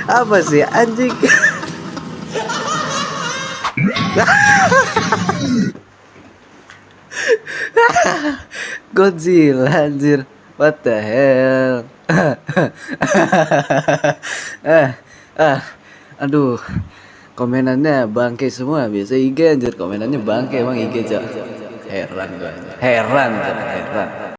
Apa sih anjing? Godzilla anjir. What the hell? eh, ah, aduh. Komenannya bangke semua. Biasa IG anjir komenannya bangke, emang IG, Cok. Heran gue. Heran, Cok. Heran.